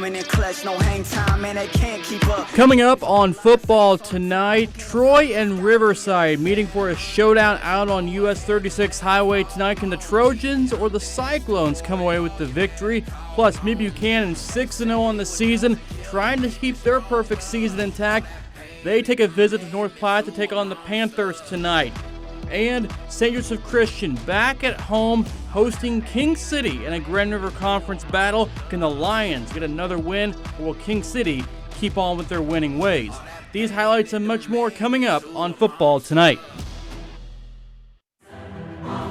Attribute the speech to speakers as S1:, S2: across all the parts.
S1: coming in clutch, no hang time, man, they can't keep up.
S2: Coming up on football tonight, Troy and Riverside meeting for a showdown out on US 36 Highway tonight. Can the Trojans or the Cyclones come away with the victory? Plus, Mid Buchanan 6-0 on the season, trying to keep their perfect season intact. They take a visit to North Platte to take on the Panthers tonight. And St. Joseph Christian back at home hosting King City in a Grand River Conference battle. Can the Lions get another win, or will King City keep on with their winning ways? These highlights and much more coming up on Football Tonight.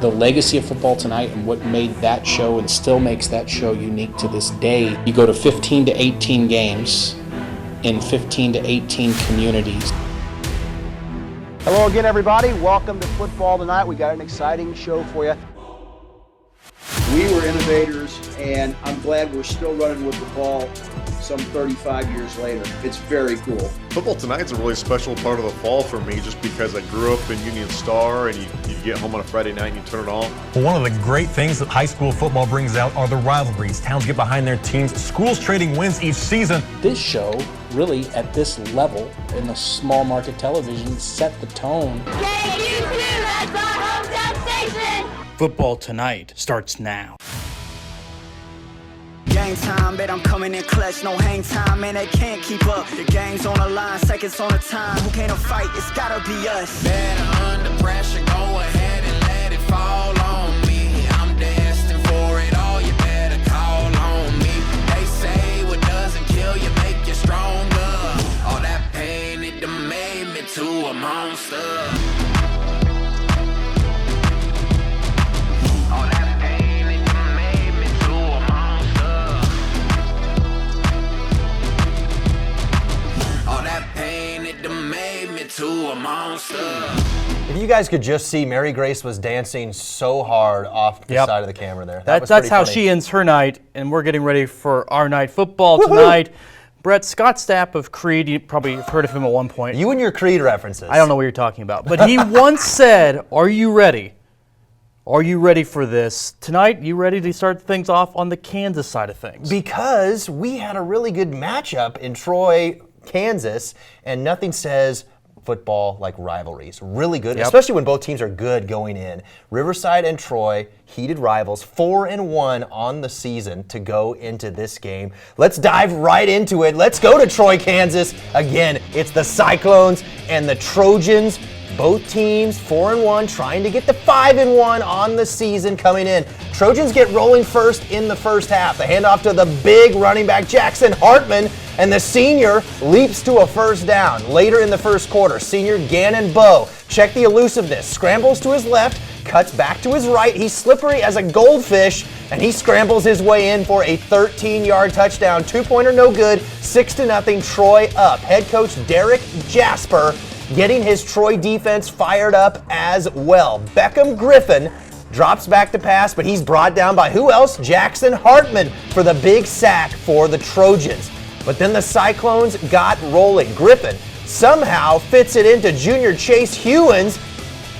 S3: The legacy of Football Tonight and what made that show and still makes that show unique to this day. You go to 15 to 18 games in 15 to 18 communities.
S4: Hello again, everybody. Welcome to Football Tonight. We got an exciting show for you.
S5: We were innovators, and I'm glad we're still running with the ball some 35 years later. It's very cool.
S6: Football Tonight's a really special part of the fall for me just because I grew up in Union Star, and you get home on a Friday night and you turn it on.
S7: Well, one of the great things that high school football brings out are the rivalries. Towns get behind their teams, schools trading wins each season.
S3: This show, really at this level in the small market television, set the tone.
S8: KU2, that's our hometown station!
S2: Football Tonight starts now.
S1: Game time, bet I'm coming in clutch, no hang time, man, they can't keep up. The game's on the line, seconds on the time. Who can't fight? It's gotta be us.
S9: Better under pressure, go ahead and let it fall on me. I'm destined for it all, you better call on me. They say what doesn't kill you make you stronger. All that pain, it done made me to a monster. To a monster.
S4: If you guys could just see, Mary Grace was dancing so hard off the side of the camera there.
S2: That's how she ends her night, and we're getting ready for our night football tonight. Brett, Scott Stapp of Creed, you probably have heard of him at one point.
S4: You and your Creed references.
S2: I don't know what you're talking about. But he once said, are you ready? Are you ready for this? Tonight, you ready to start things off on the Kansas side of things?
S4: Because we had a really good matchup in Troy, Kansas, and nothing says football like rivalries. Really good, especially when both teams are good going in. Riverside and Troy, heated rivals, 4-1 on the season to go into this game. Let's dive right into it. Let's go to Troy, Kansas. Again, it's the Cyclones and the Trojans. Both teams 4-1, trying to get to 5-1 on the season coming in. Trojans get rolling first in the first half. The handoff to the big running back Jackson Hartman, and the senior leaps to a first down. Later in the first quarter, senior Gannon Bowe, check the elusiveness, scrambles to his left, cuts back to his right. He's slippery as a goldfish, and he scrambles his way in for a 13-yard touchdown. Two-pointer no good, 6-0, Troy up. Head coach Derek Jasper getting his Troy defense fired up as well. Beckham Griffin drops back to pass, but he's brought down by who else? Jackson Hartman for the big sack for the Trojans. But then the Cyclones got rolling. Griffin somehow fits it into junior Chase Hewins.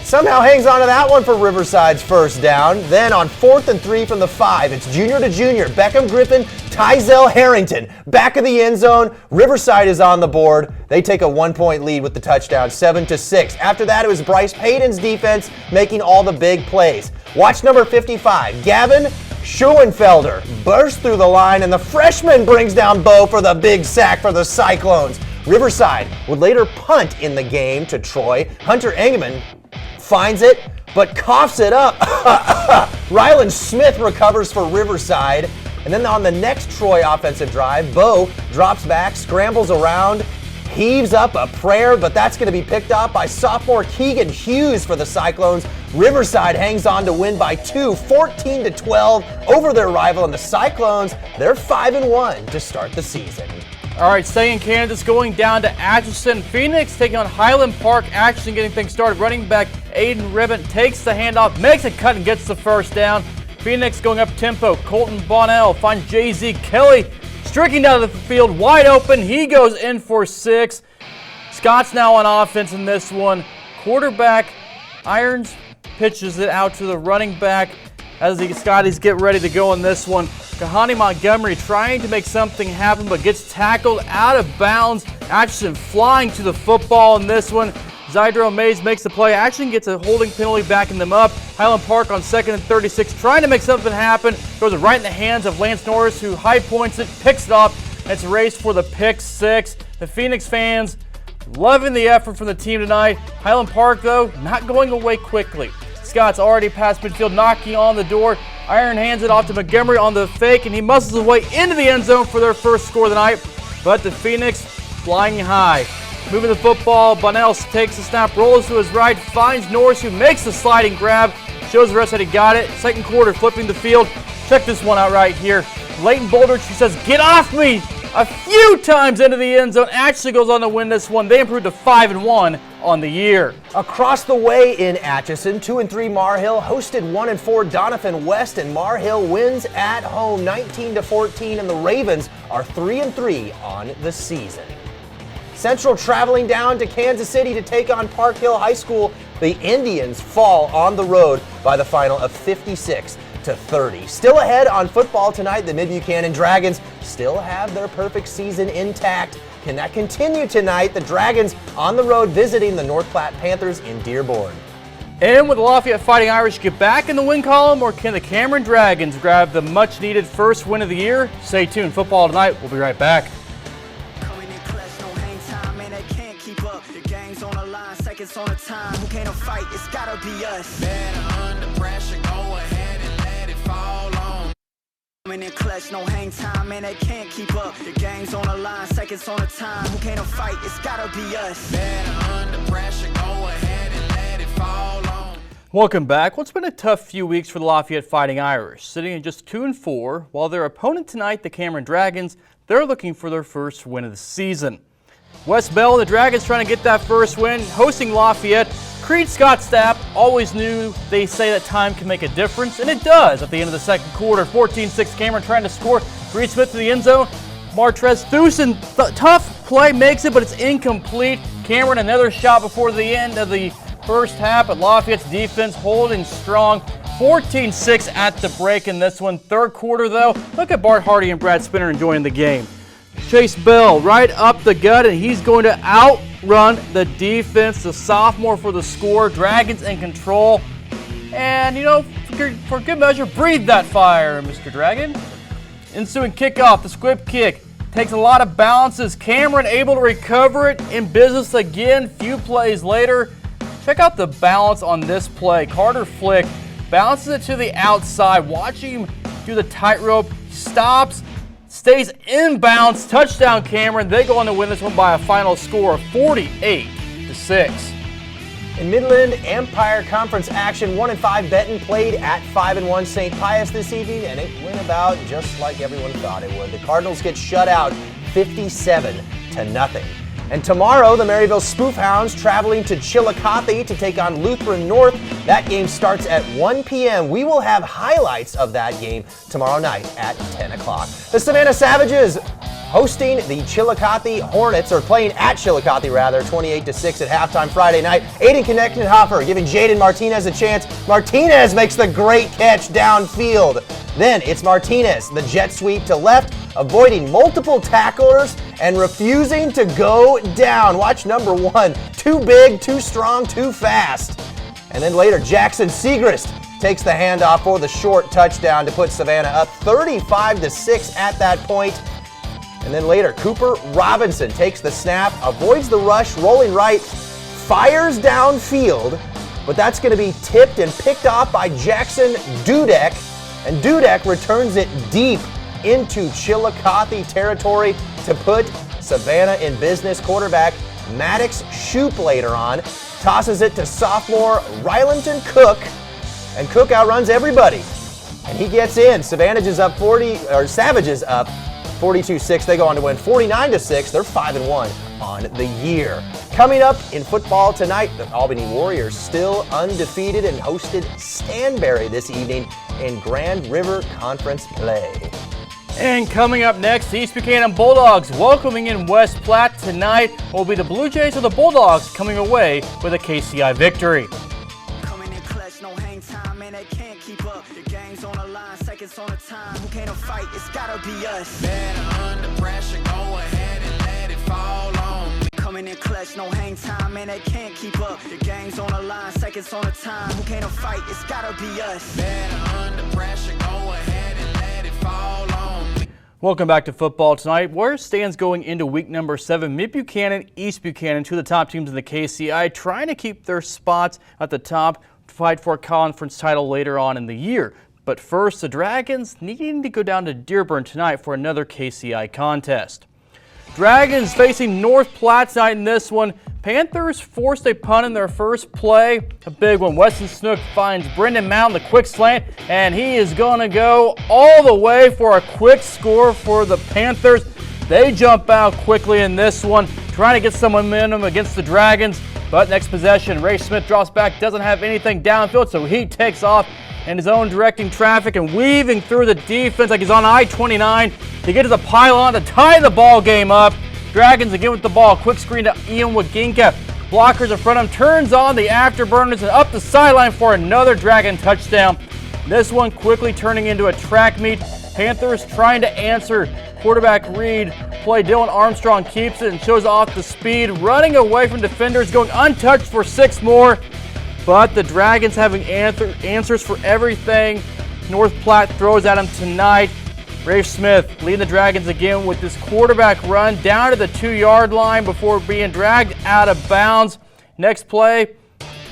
S4: Somehow hangs on to that one for Riverside's first down. Then on 4th and 3 from the 5, it's junior to junior. Beckham Griffin, Tyzel Harrington, back of the end zone. Riverside is on the board. They take a 1-point lead with the touchdown, 7-6. After that, it was Bryce Payton's defense making all the big plays. Watch number 55, Gavin Schoenfelder bursts through the line, and the freshman brings down Bowe for the big sack for the Cyclones. Riverside would later punt in the game to Troy. Hunter Engelman finds it, but coughs it up. Ryland Smith recovers for Riverside. And then on the next Troy offensive drive, Bowe drops back, scrambles around, heaves up a prayer, but that's going to be picked up by sophomore Keegan Hughes for the Cyclones. Riverside hangs on to win by 2, 14-12 over their rival, and the Cyclones, they're 5-1 to start the season.
S2: All right, staying in Kansas, going down to Atchison. Phoenix taking on Highland Park. Atchison getting things started. Running back Aiden Ribbon takes the handoff, makes a cut, and gets the first down. Phoenix going up tempo. Colton Bonnell finds J.Z. Kelly streaking down the field, wide open. He goes in for 6. Scott's now on offense in this one. Quarterback Irons pitches it out to the running back. as the Scotties get ready to go in this one. Kahani Montgomery trying to make something happen, but gets tackled out of bounds. Atchison flying to the football in this one. Zydro Mays makes the play. Atchison gets a holding penalty backing them up. Highland Park on 2nd and 36, trying to make something happen. Throws it right in the hands of Lance Norris, who high points it, picks it up. It's a race for the pick 6. The Phoenix fans loving the effort from the team tonight. Highland Park, though, not going away quickly. Scott's already past midfield, knocking on the door. Iron hands it off to Montgomery on the fake, and he muscles his way into the end zone for their first score of the night. But the Phoenix flying high. Moving the football, Bonnell takes the snap, rolls to his right, finds Norris, who makes the sliding grab, shows the rest that he got it. Second quarter, flipping the field. Check this one out right here. Leighton Bouldridge, who says, "Get off me!" a few times into the end zone, actually goes on to win this one. They improved to 5-1 on the year.
S4: Across the way in Atchison, 2-3 Marhill hosted 1-4 Doniphan West, and Marhill wins at home 19-14, and the Ravens are 3-3 on the season. Central traveling down to Kansas City to take on Park Hill High School. The Indians fall on the road by the final of 56-30. Still ahead on football tonight, the Mid-Buchanan Dragons still have their perfect season intact. Can that continue tonight? The Dragons on the road visiting the North Platte Panthers in Dearborn.
S2: And will the Lafayette Fighting Irish get back in the win column, or can the Cameron Dragons grab the much-needed first win of the year? Stay tuned. Football tonight. We'll be right back.
S1: Seconds on the time, who can't fight? It's gotta be us.
S9: Better under pressure, go ahead and let it fall on.
S1: Coming in clutch, no hang time, man, they can't keep up. The game's on the line, seconds on the time, who can't fight? It's gotta be us.
S9: Better under pressure, go ahead and let it fall on.
S2: Welcome back. Well, it's been a tough few weeks for the Lafayette Fighting Irish, sitting at just 2-4, while their opponent tonight, the Cameron Dragons, they're looking for their first win of the season. West Bell and the Dragons trying to get that first win, hosting Lafayette. Creed Scott Stapp always knew, they say, that time can make a difference, and it does at the end of the second quarter. 14-6 Cameron trying to score. Reed Smith to the end zone. Martrez Thusen, tough play, makes it, but it's incomplete. Cameron another shot before the end of the first half, but Lafayette's defense holding strong. 14-6 at the break in this one. Third quarter, though, look at Bart Hardy and Brad Spinner enjoying the game. Chase Bell right up the gut, and he's going to outrun the defense. The sophomore for the score. Dragons in control. And, you know, for good measure, breathe that fire, Mr. Dragon. Ensuing kickoff, the squib kick. Takes a lot of bounces. Cameron able to recover it in business again. Few plays later. Check out the balance on this play. Carter Flick bounces it to the outside. Watching him do the tightrope. Stops. Stays inbounds, touchdown Cameron. They go on to win this one by a final score of 48-6.
S4: In Midland Empire Conference action, 1-5 Benton played at 5-1 St. Pius this evening, and it went about just like everyone thought it would. The Cardinals get shut out 57-0. And tomorrow, the Maryville Spoofhounds traveling to Chillicothe to take on Lutheran North. That game starts at 1 p.m. We will have highlights of that game tomorrow night at 10 o'clock. The Savannah Savages hosting the Chillicothe Hornets, or playing at Chillicothe rather, 28-6 at halftime Friday night. Aiden Knechtenhofer giving Jaden Martinez a chance. Martinez makes the great catch downfield. Then it's Martinez, the jet sweep to left, avoiding multiple tacklers and refusing to go down. Watch number 1. Too big, too strong, too fast. And then later, Jackson Segrist takes the handoff for the short touchdown to put Savannah up 35-6 at that point. And then later, Cooper Robinson takes the snap, avoids the rush, rolling right, fires downfield, but that's going to be tipped and picked off by Jackson Dudek, and Dudek returns it deep into Chillicothe territory to put Savannah in business. Quarterback Maddox Shoup later on tosses it to sophomore Rylanton Cook, and Cook outruns everybody, and he gets in. Savages up 42-6. They go on to win 49-6. They're 5-1 on the year. Coming up in football tonight, the Albany Warriors still undefeated and hosted Stanberry this evening in Grand River Conference play.
S2: And coming up next, the East Buchanan Bulldogs welcoming in West Platte tonight. Will be the Blue Jays or the Bulldogs coming away with a KCI victory.
S1: Coming in clutch, no hang time, man, they can't keep up. The game's seconds on the time. Who can't fight? It's gotta be us.
S9: Better under pressure, go ahead and let it fall on me.
S1: Coming in clutch, no hang time, man, they can't keep up. The game's on the line, seconds on the time. Who can't fight? It's gotta be us.
S9: Better under pressure, go ahead and let it fall on me.
S2: Welcome back to football tonight. Where stands going into week number 7? Mid-Buchanan, East Buchanan, two of the top teams in the KCI, trying to keep their spots at the top to fight for a conference title later on in the year. But first, the Dragons needing to go down to Dearborn tonight for another KCI contest. Dragons facing North Platte tonight in this one. Panthers forced a punt in their first play. A big one. Weston Snook finds Brendan Mount the quick slant, and he is going to go all the way for a quick score for the Panthers. They jump out quickly in this one, trying to get some momentum against the Dragons. But next possession, Ray Smith drops back, doesn't have anything downfield, so he takes off in his own directing traffic and weaving through the defense like he's on I-29 to get to the pylon to tie the ball game up. Dragons again with the ball. Quick screen to Ian Waginka. Blockers in front of him. Turns on the afterburners and up the sideline for another Dragon touchdown. This one quickly turning into a track meet. Panthers trying to answer. Quarterback Reed play. Dylan Armstrong keeps it and shows off the speed. Running away from defenders. Going untouched for 6 more. But the Dragons having answers for everything North Platte throws at them tonight. Rafe Smith leading the Dragons again with this quarterback run down to the 2-yard line before being dragged out of bounds. Next play,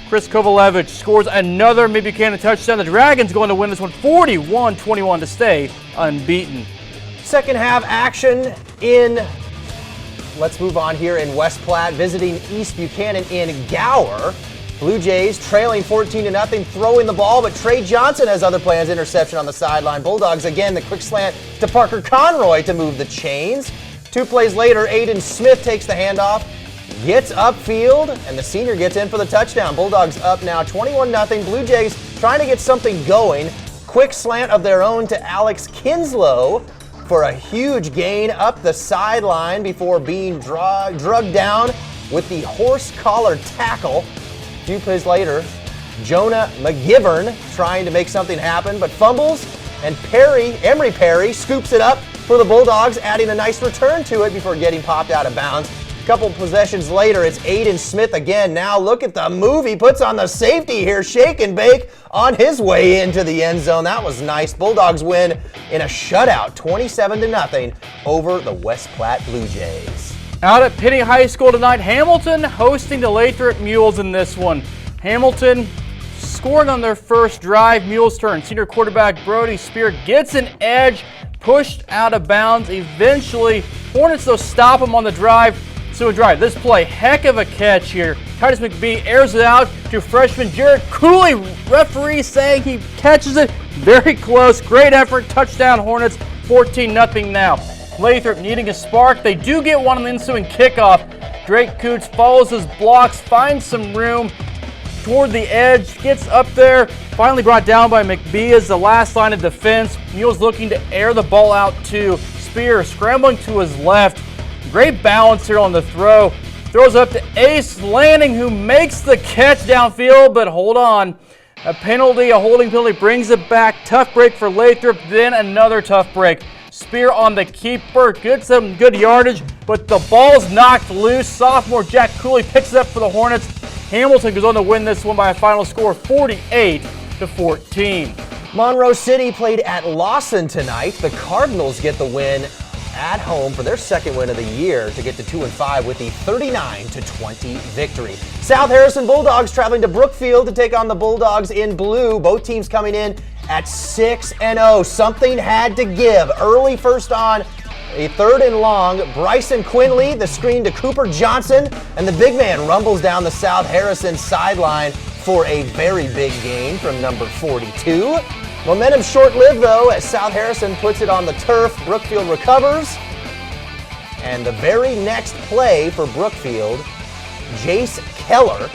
S2: Chris Kovalevich scores another Mid-Buchanan touchdown. The Dragons going to win this one 41-21 to stay unbeaten.
S4: Second half action in, let's move on here in West Platte, visiting East Buchanan in Gower. Blue Jays trailing 14-0, throwing the ball, but Trey Johnson has other plans. Interception on the sideline. Bulldogs again, the quick slant to Parker Conroy to move the chains. 2 plays later, Aiden Smith takes the handoff, gets upfield, and the senior gets in for the touchdown. Bulldogs up now 21-0. Blue Jays trying to get something going. Quick slant of their own to Alex Kinslow for a huge gain up the sideline before being drugged down with the horse collar tackle. A few plays later, Jonah McGivern trying to make something happen, but fumbles, and Emery Perry scoops it up for the Bulldogs, adding a nice return to it before getting popped out of bounds. A couple possessions later, it's Aiden Smith again. Now look at the move he puts on the safety here, shake and bake on his way into the end zone. That was nice. Bulldogs win in a shutout, 27-0 over the West Platte Blue Jays.
S2: Out at Penny High School tonight, Hamilton hosting the Lathrop Mules in this one. Hamilton scoring on their first drive. Mules turn. Senior quarterback Brody Spear gets an edge, pushed out of bounds. Eventually, Hornets will stop him on the drive. This play, heck of a catch here. Titus McBee airs it out to freshman Jared Cooley. Referee saying he catches it. Very close. Great effort. Touchdown Hornets. 14-0 now. Lathrop needing a spark. They do get one on the ensuing kickoff. Drake Coots follows his blocks, finds some room toward the edge, gets up there, finally brought down by McBee as the last line of defense. Mules looking to air the ball out to Spear, scrambling to his left. Great balance here on the throw. Throws up to Ace Lanning, who makes the catch downfield, but hold on. A holding penalty brings it back. Tough break for Lathrop, then another tough break. Spear on the keeper, gets some good yardage, but the ball's knocked loose. Sophomore Jack Cooley picks it up for the Hornets. Hamilton goes on to win this one by a final score 48-14.
S4: Monroe City played at Lawson tonight. The Cardinals get the win at home for their second win of the year to get to 2-5 with the 39-20 victory. South Harrison Bulldogs traveling to Brookfield to take on the Bulldogs in blue. Both teams coming in at 6-0. Something had to give. Early first on, a 3rd and long. Bryson Quinley, the screen to Cooper Johnson, and the big man rumbles down the South Harrison sideline for a very big gain from number 42. Momentum short-lived, though, as South Harrison puts it on the turf. Brookfield recovers. And the very next play for Brookfield, Jace Keller,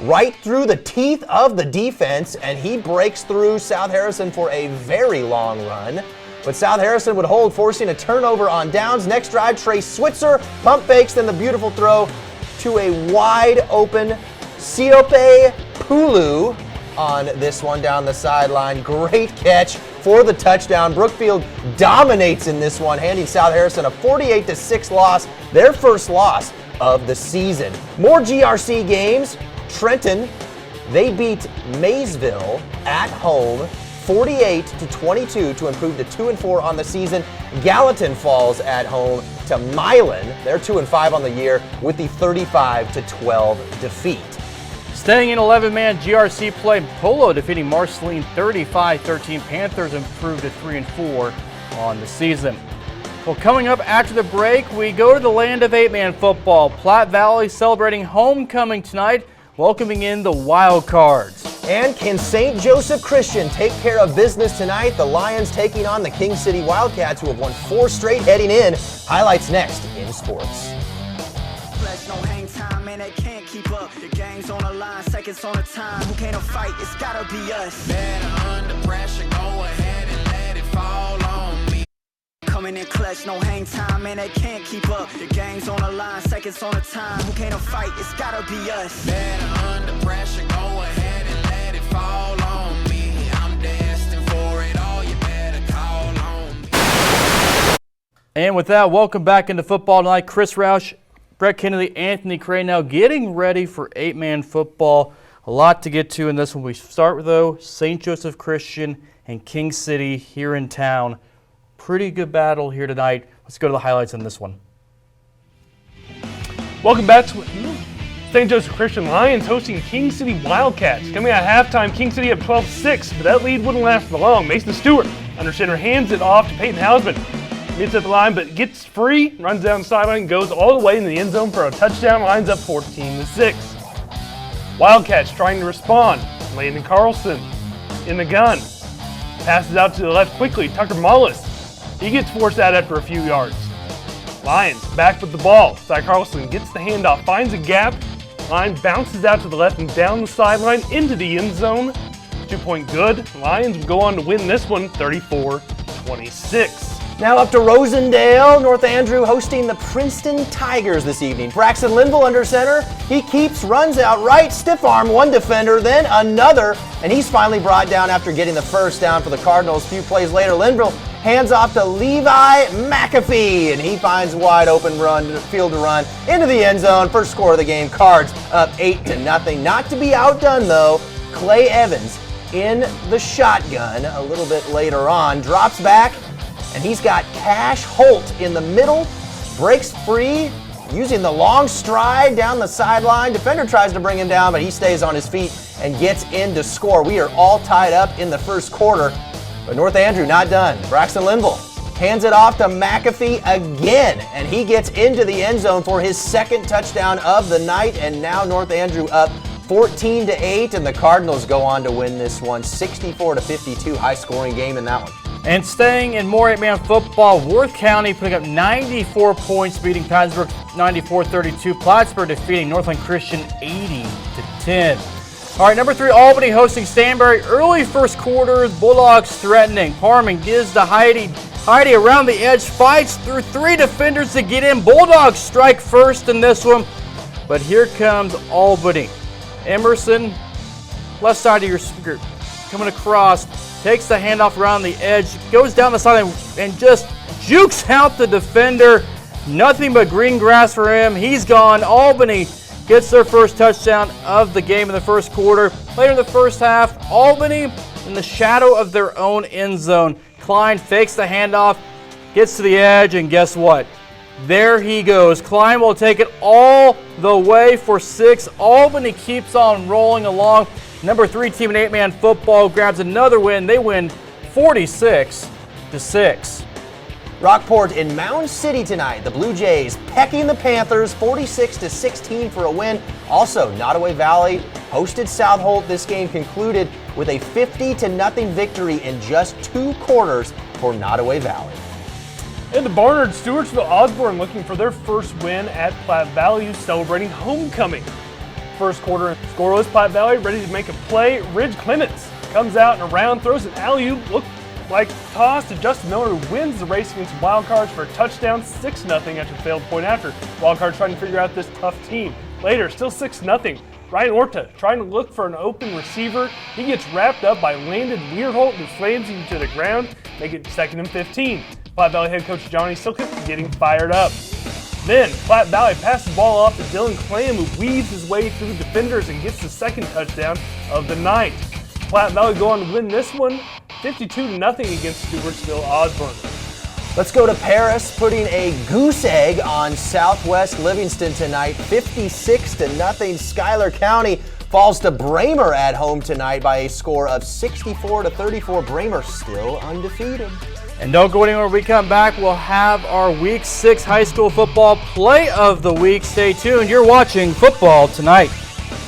S4: right through the teeth of the defense, and he breaks through South Harrison for a very long run. But South Harrison would hold, forcing a turnover on downs. Next drive, Trey Switzer pump fakes, then the beautiful throw to a wide-open Siope Pulu on this one down the sideline. Great catch for the touchdown. Brookfield dominates in this one, handing South Harrison a 48-6 loss, their first loss of the season. More GRC games. Trenton, they beat Maysville at home 48-22 to improve to 2-4 on the season. Gallatin falls at home to Milan. They're 2-5 on the year with the 35-12 defeat.
S2: Staying in 11-man GRC play, Polo defeating Marceline 35-13. Panthers improved to 3-4 on the season. Well, coming up after the break, we go to the land of 8-man football. Platte Valley celebrating homecoming tonight, welcoming in the Wildcards.
S4: And can St. Joseph Christian take care of business tonight? The Lions taking on the King City Wildcats, who have won 4 straight heading in. Highlights next in sports.
S1: No hang time, man, they can't keep up. The game's on the line, seconds on the time. Who can't fight? It's gotta be us.
S9: Better under pressure, go ahead and let it fall on me.
S1: Coming in clutch, no hang time, man, they can't keep up. The game's on the line, seconds on the time. Who can't fight? It's gotta be us.
S9: Better under pressure, go ahead and let it fall on me. I'm destined for it all, you better call on me.
S2: And with that, welcome back into football tonight. Chris Roush, Brett Kennedy, Anthony Cray now getting ready for 8-man football. A lot to get to in this one. We start with, though, St. Joseph Christian and King City here in town. Pretty good battle here tonight. Let's go to the highlights in this one.
S10: Welcome back to St. Joseph Christian Lions hosting King City Wildcats. Coming out at halftime, King City up 12-6, but that lead wouldn't last for long. Mason Stewart, under center, hands it off to Peyton Hausman. Gets at the line, but gets free, runs down the sideline, goes all the way in the end zone for a touchdown. Lions up 14-6. Wildcats trying to respond. Landon Carlson in the gun. Passes out to the left quickly. Tucker Mullis. He gets forced out after a few yards. Lions back with the ball. Cy Carlson gets the handoff, finds a gap. Lions bounces out to the left and down the sideline into the end zone. 2-point good. Lions will go on to win this one 34-26.
S4: Now up to Rosendale. North Andrew hosting the Princeton Tigers this evening. Braxton Linville under center. He keeps, runs out right, stiff arm one defender, then another, and he's finally brought down after getting the first down for the Cardinals. A few plays later, Linville hands off to Levi McAfee, and he finds a wide open field to run into the end zone. First score of the game, Cards up 8-0. Not to be outdone though, Clay Evans in the shotgun a little bit later on, drops back, and he's got Cash Holt in the middle, breaks free, using the long stride down the sideline. Defender tries to bring him down, but he stays on his feet and gets in to score. We are all tied up in the first quarter, but North Andrew not done. Braxton Linville hands it off to McAfee again, and he gets into the end zone for his second touchdown of the night, and now North Andrew up 14-8, and the Cardinals go on to win this one 64-52. High-scoring game in that one.
S2: And staying in more 8-man football, Worth County putting up 94 points, beating Plattsburgh 94-32. Plattsburgh defeating Northland Christian 80-10. All right, number 3, Albany hosting Stanberry. Early first quarter, Bulldogs threatening. Parman gives to Heidi. Heidi around the edge, fights through 3 defenders to get in. Bulldogs strike first in this one, but here comes Albany. Emerson, left side of your skirt, coming across, takes the handoff around the edge, goes down the sideline and just jukes out the defender. Nothing but green grass for him. He's gone. Albany gets their first touchdown of the game in the first quarter. Later in the first half, Albany in the shadow of their own end zone. Klein fakes the handoff, gets to the edge, and guess what? There he goes. Klein will take it all the way for 6. Albany keeps on rolling along. Number 3 team in 8-man football grabs another win. They win 46-6.
S4: Rockport in Mound City tonight. The Blue Jays pecking the Panthers 46-16 for a win. Also, Nottoway Valley hosted South Holt. This game concluded with a 50-0 victory in just 2 quarters for Nottoway Valley.
S10: And the Barnard Stewartsville Osborne looking for their first win at Platte Valley, celebrating homecoming. First quarter scoreless, Platte Valley ready to make a play. Ridge Clements comes out and around, throws an alley-oop, look like toss to Justin Miller, who wins the race against Wildcards for a touchdown, 6-0 after failed point after. Wildcards trying to figure out this tough team. Later, still 6-0. Ryan Orta trying to look for an open receiver. He gets wrapped up by Landon Weirholt, who slams him to the ground, make it 2nd and 15. Platte Valley head coach Johnny Silkett getting fired up. Then Platte Valley passes the ball off to Dylan Clam, who weaves his way through defenders and gets the 2nd touchdown of the night. Platte Valley go on to win this one 52-0 against Stewartsville Osborne.
S4: Let's go to Paris, putting a goose egg on Southwest Livingston tonight, 56-0. Schuyler County falls to Bramer at home tonight by a score of 64-34. Bramer still undefeated.
S2: And don't go anywhere. When we come back, we'll have our Week 6 high school football play of the week. Stay tuned. You're watching Football Tonight.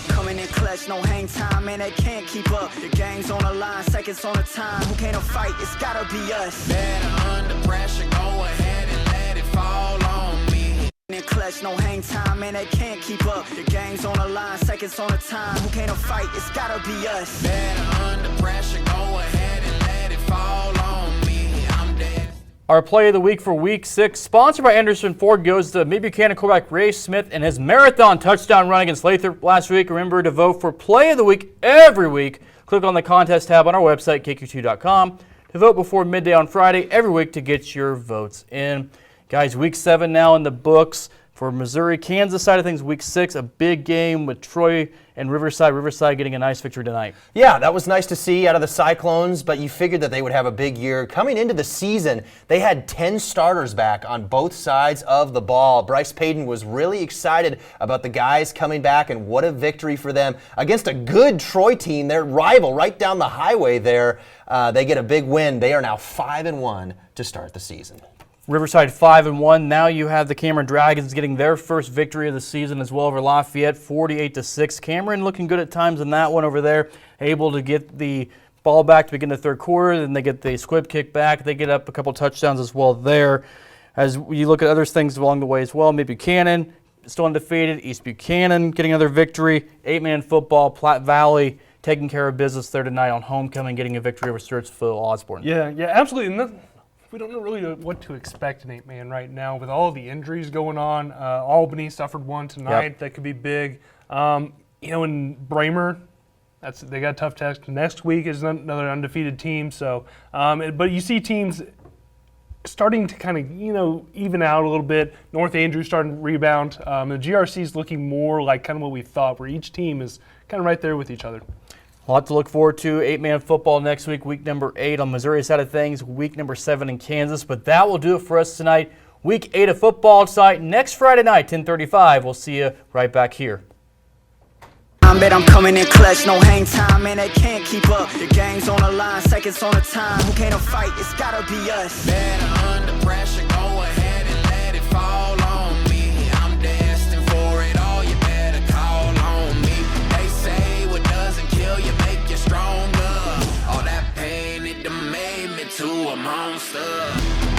S1: Coming in clutch, no hang time, and they can't keep up. The game's on the line, seconds on the time. Who can't fight? It's gotta be us.
S9: Better under pressure, go ahead and let it fall on me.
S1: In clutch, no hang time, and they can't keep up. The game's on the line, seconds on the time. Who can't fight? It's gotta be us.
S9: Better under pressure, go ahead and let it fall on me. I'm dead.
S2: Our play of the week for Week 6, sponsored by Anderson Ford, goes to Mid Buchanan quarterback Ray Smith and his marathon touchdown run against Lathrop last week. Remember to vote for Play of the Week every week. Click on the contest tab on our website, KQ2.com, to vote before midday on Friday every week to get your votes in. Guys, Week 7 now in the books. For Missouri, Kansas side of things, Week 6, a big game with Troy and Riverside. Riverside getting a nice victory tonight.
S4: Yeah, that was nice to see out of the Cyclones, but you figured that they would have a big year. Coming into the season, they had 10 starters back on both sides of the ball. Bryce Payton was really excited about the guys coming back, and what a victory for them against a good Troy team, their rival right down the highway there. They get a big win. They are now 5-1 to start the season.
S2: Riverside 5-1. Now you have the Cameron Dragons getting their first victory of the season as well over Lafayette, 48-6. Cameron looking good at times in that one over there, able to get the ball back to begin the third quarter. Then they get the squib kick back. They get up a couple touchdowns as well there. As you look at other things along the way as well, Mid Buchanan still undefeated. East Buchanan getting another victory. 8-man football. Platte Valley taking care of business there tonight on homecoming, getting a victory over Stewartsville Osborne.
S10: Yeah, absolutely. And we don't know really what to expect in 8-man right now with all the injuries going on. Albany suffered one tonight that could be big. In Bramer, they got a tough test. Next week is another undefeated team. So, but you see teams starting to kind of even out a little bit. North Andrews starting to rebound. The GRC is looking more like kind of what we thought, where each team is kind of right there with each other.
S2: A lot to look forward to. 8-man football next week, week number 8 on Missouri side of things, week number 7 in Kansas. But that will do it for us tonight. Week 8 of football tonight. Next Friday night, 10:35. We'll see you right back here.
S1: Bet I'm coming in clutch, no hang time, and they can't keep up. The game's on the line, seconds on the time. Who can't fight? It's gotta be us.
S9: Better under pressure, go ahead and let it fall on me. I'm destined for it all, you better call on me. They say what doesn't kill you make you stronger. All that pain, it done made me to a monster.